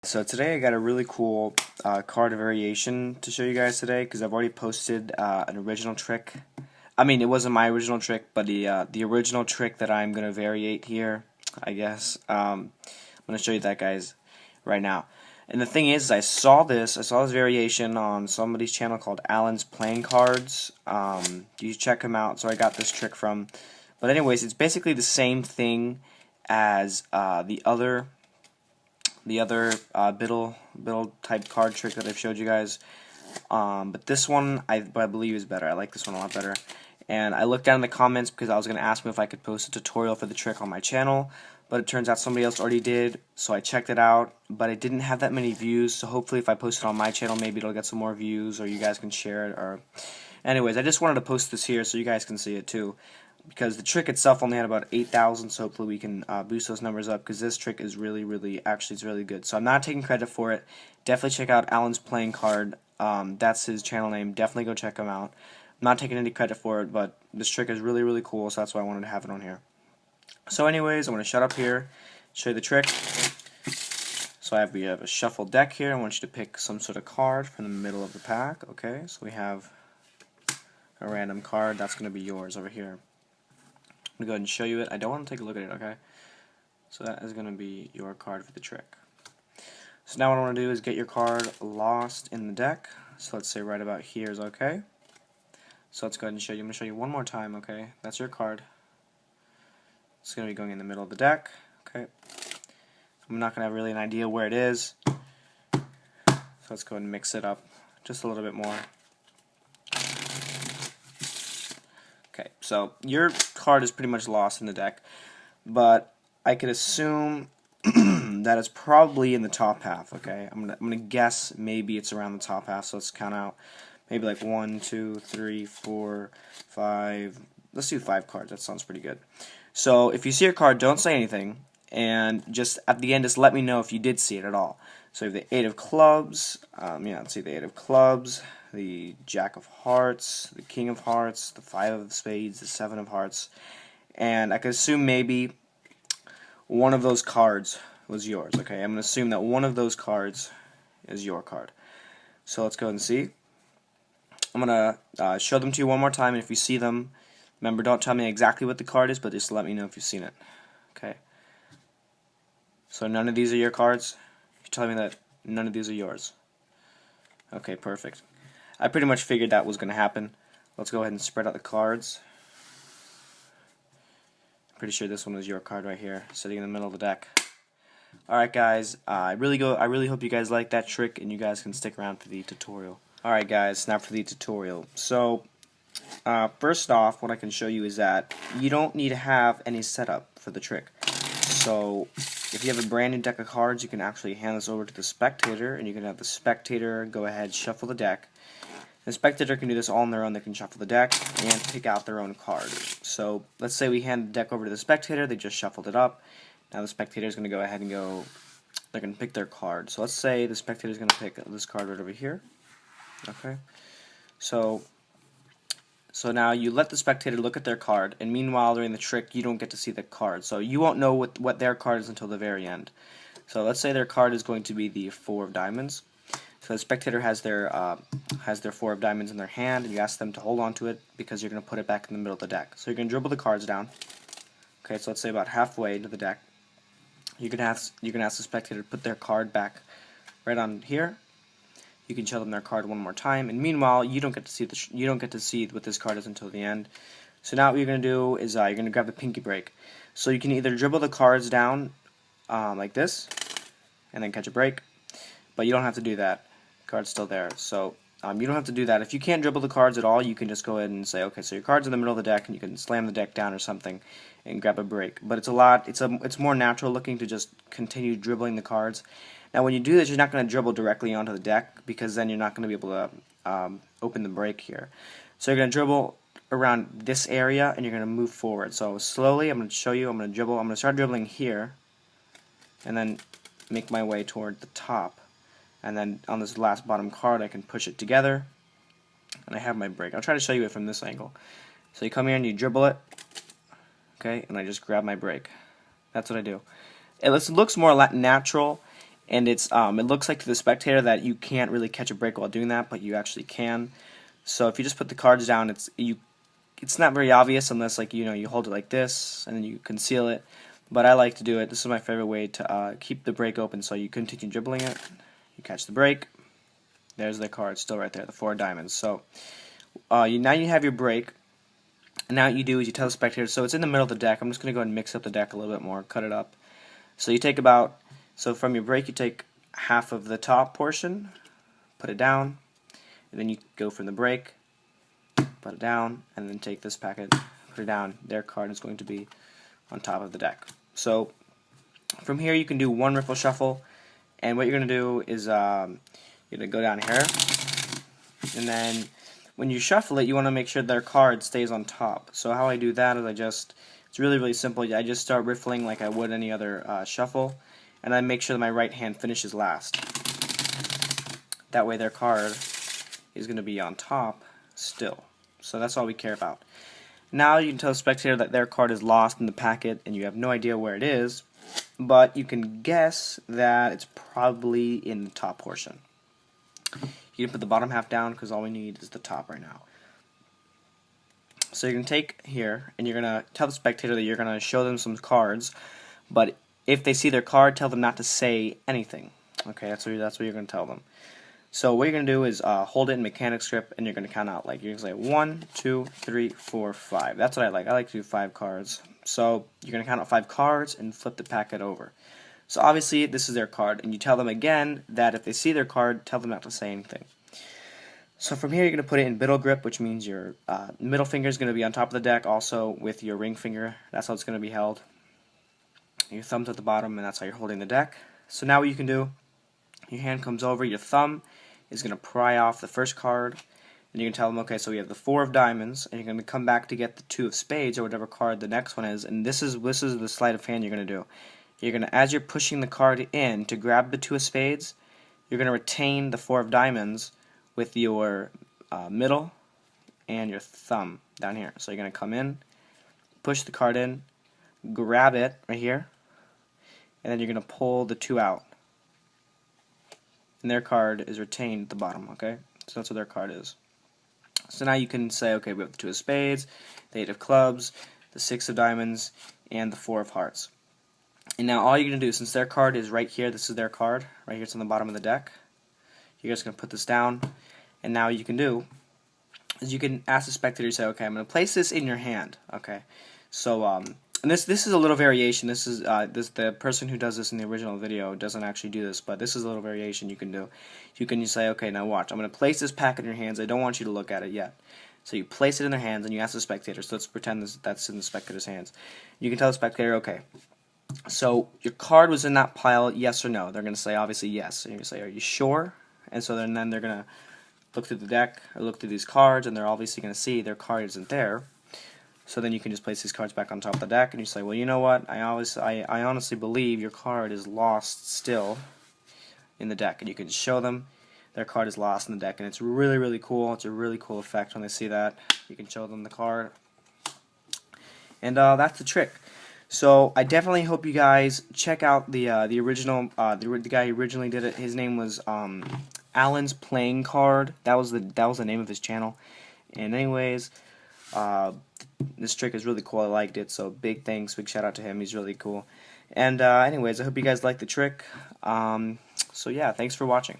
So today I got a really cool card variation to show you guys today because I've already posted an original trick. I mean, it wasn't my original trick, but the original trick that I'm gonna variate here, I guess. I'm gonna show you that, guys, right now. And the thing is, I saw this variation on somebody's channel called Alan's Playing Cards. You check him out. So I got this trick from. But anyways, it's basically the same thing as the other biddle type card trick that I've showed you guys. But this one I believe is better. I like this one a lot better. And I looked down in the comments because I was going to ask them if I could post a tutorial for the trick on my channel, but it turns out somebody else already did, so I checked it out, but it didn't have that many views, so hopefully if I post it on my channel, maybe it'll get some more views, or you guys can share it, or... Anyways, I just wanted to post this here so you guys can see it too, because the trick itself only had about 8,000, so hopefully we can boost those numbers up, because this trick is really, actually it's really good. So I'm not taking credit for it. Definitely check out Alan's Playing Card. That's his channel name. Definitely go check him out. I'm not taking any credit for it, but this trick is really cool, so that's why I wanted to have it on here. So anyways, I'm going to shut up here, show you the trick. So we have a shuffle deck here. I want you to pick some sort of card from the middle of the pack. Okay, so we have a random card. That's going to be yours over here. I'm going to go ahead and show you it. I don't want to take a look at it, okay? So that is going to be your card for the trick. So now what I want to do is get your card lost in the deck. So let's say right about here is okay. So let's go ahead and show you. I'm going to show you one more time, okay? That's your card. It's going to be going in the middle of the deck, okay? I'm not going to have really an idea where it is. So let's go ahead and mix it up just a little bit more. Okay, so your card is pretty much lost in the deck, but I could assume that it's probably in the top half, okay? I'm gonna guess maybe it's around the top half, so let's count out maybe like 1, 2, 3, 4, 5. Let's do 5 cards. That sounds pretty good. So if you see your card, don't say anything, and just at the end, just let me know if you did see it at all. So we have the 8 of clubs. Let's see, the 8 of clubs, the Jack of hearts, the King of hearts, the 5 of spades, the 7 of hearts, and I could assume maybe one of those cards was yours. Okay, I'm going to assume that one of those cards is your card. So let's go ahead and see. I'm going to show them to you one more time, and if you see them, remember, don't tell me exactly what the card is, but just let me know if you've seen it. Okay. So none of these are your cards? You're telling me that none of these are yours. Okay, perfect. I pretty much figured that was going to happen. Let's go ahead and spread out the cards. Pretty sure this one was your card right here, sitting in the middle of the deck. Alright guys, I really hope you guys like that trick and you guys can stick around for the tutorial. Alright guys, now for the tutorial. So, first off, what I can show you is that you don't need to have any setup for the trick. So, if you have a brand new deck of cards, you can actually hand this over to the spectator, and you can have the spectator go ahead, shuffle the deck. The spectator can do this all on their own. They can shuffle the deck and pick out their own card. So, let's say we hand the deck over to the spectator, they just shuffled it up. Now the spectator is going to go ahead and they're going to pick their card. So let's say the spectator is going to pick this card right over here. Okay. So now you let the spectator look at their card, and meanwhile during the trick you don't get to see the card. So you won't know what their card is until the very end. So let's say their card is going to be the 4 of diamonds. So the spectator has their 4 of diamonds in their hand, and you ask them to hold on to it because you're going to put it back in the middle of the deck. So you're going to dribble the cards down. Okay, so let's say about halfway into the deck. You can ask the spectator to put their card back right on here. You can show them their card one more time, and meanwhile you don't get to see what this card is until the end. So now what you're going to do is you're going to grab the pinky break. So you can either dribble the cards down like this, and then catch a break, but you don't have to do that. The card's still there, so you don't have to do that. If you can't dribble the cards at all, you can just go ahead and say, okay, so your card's in the middle of the deck, and you can slam the deck down or something and grab a break. But it's more natural looking to just continue dribbling the cards. Now when you do this, you're not going to dribble directly onto the deck, because then you're not going to be able to open the break here. So you're going to dribble around this area, and you're going to move forward. So slowly, I'm going to show you, I'm going to dribble. I'm going to start dribbling here, and then make my way toward the top. And then on this last bottom card, I can push it together, and I have my break. I'll try to show you it from this angle. So you come here and you dribble it, okay, and I just grab my break. That's what I do. It looks more natural, and it looks like to the spectator that you can't really catch a break while doing that, but you actually can. So if you just put the cards down, it's not very obvious unless you hold it like this and then you conceal it. But I like to do it. This is my favorite way to keep the break open. So you continue dribbling it, you catch the break. There's the card still right there, the 4 diamonds. So now you have your break. And now what you do is you tell the spectator. So it's in the middle of the deck. I'm just going to go ahead and mix up the deck a little bit more, cut it up. So you take so from your break you take half of the top portion, put it down, and then you go from the break, put it down, and then take this packet, put it down. Their card is going to be on top of the deck. So from here you can do 1 riffle shuffle, and what you're going to do is you're going to go down here, and then when you shuffle it you want to make sure their card stays on top. So how I do that is it's really simple. I just start riffling like I would any other shuffle, and I make sure that my right hand finishes last. That way their card is going to be on top still. So that's all we care about. Now you can tell the spectator that their card is lost in the packet and you have no idea where it is, but you can guess that it's probably in the top portion. You can put the bottom half down because all we need is the top right now. So you're going to take here and you're going to tell the spectator that you're going to show them some cards, but if they see their card, tell them not to say anything. Okay, that's what you're going to tell them. So what you're going to do is hold it in mechanic script and you're going to count out. Like you're going to say 1, 2, 3, 4, 5. That's what I like. I like to do 5 cards. So you're going to count out 5 cards and flip the packet over. So obviously this is their card, and you tell them again that if they see their card, tell them not to say anything. So from here you're going to put it in biddle grip, which means your middle finger is going to be on top of the deck, also with your ring finger. That's how it's going to be held. Your thumb's at the bottom, and that's how you're holding the deck. So now what you can do, your hand comes over, your thumb is going to pry off the first card, and you can tell them, okay, so we have the 4 of diamonds, and you're going to come back to get the 2 of spades, or whatever card the next one is, and this is the sleight of hand you're going to do. You're going to, as you're pushing the card in to grab the 2 of spades, you're going to retain the 4 of diamonds with your middle and your thumb down here. So you're going to come in, push the card in, grab it right here, and then you're going to pull the 2 out. And their card is retained at the bottom, okay? So that's what their card is. So now you can say, okay, we have the 2 of spades, the 8 of clubs, the 6 of diamonds, and the 4 of hearts. And now all you're going to do, since their card is right here, this is their card, right here, it's on the bottom of the deck, you're just going to put this down, and now what you can do is you can ask the spectator, you say, okay, I'm going to place this in your hand, okay? So, and this is a little variation. This is the person who does this in the original video doesn't actually do this, but this is a little variation you can do. You can say, okay, now watch. I'm going to place this packet in your hands. I don't want you to look at it yet. So you place it in their hands and you ask the spectator. So let's pretend that's in the spectator's hands. You can tell the spectator, okay, so your card was in that pile, yes or no? They're going to say obviously yes. And you say, are you sure? And so then they're going to look through the deck or look through these cards, and they're obviously going to see their card isn't there. So then you can just place these cards back on top of the deck, and you say, well, you know what? I honestly believe your card is lost still in the deck, and you can show them their card is lost in the deck, and it's really cool. It's a really cool effect when they see that. You can show them the card, and that's the trick. So I definitely hope you guys check out the original the guy who originally did it. His name was Alan's Playing Card. That was the name of his channel. And anyways, this trick is really cool. I liked it. So big thanks, big shout out to him. He's really cool. And anyways, I hope you guys liked the trick. So yeah, thanks for watching.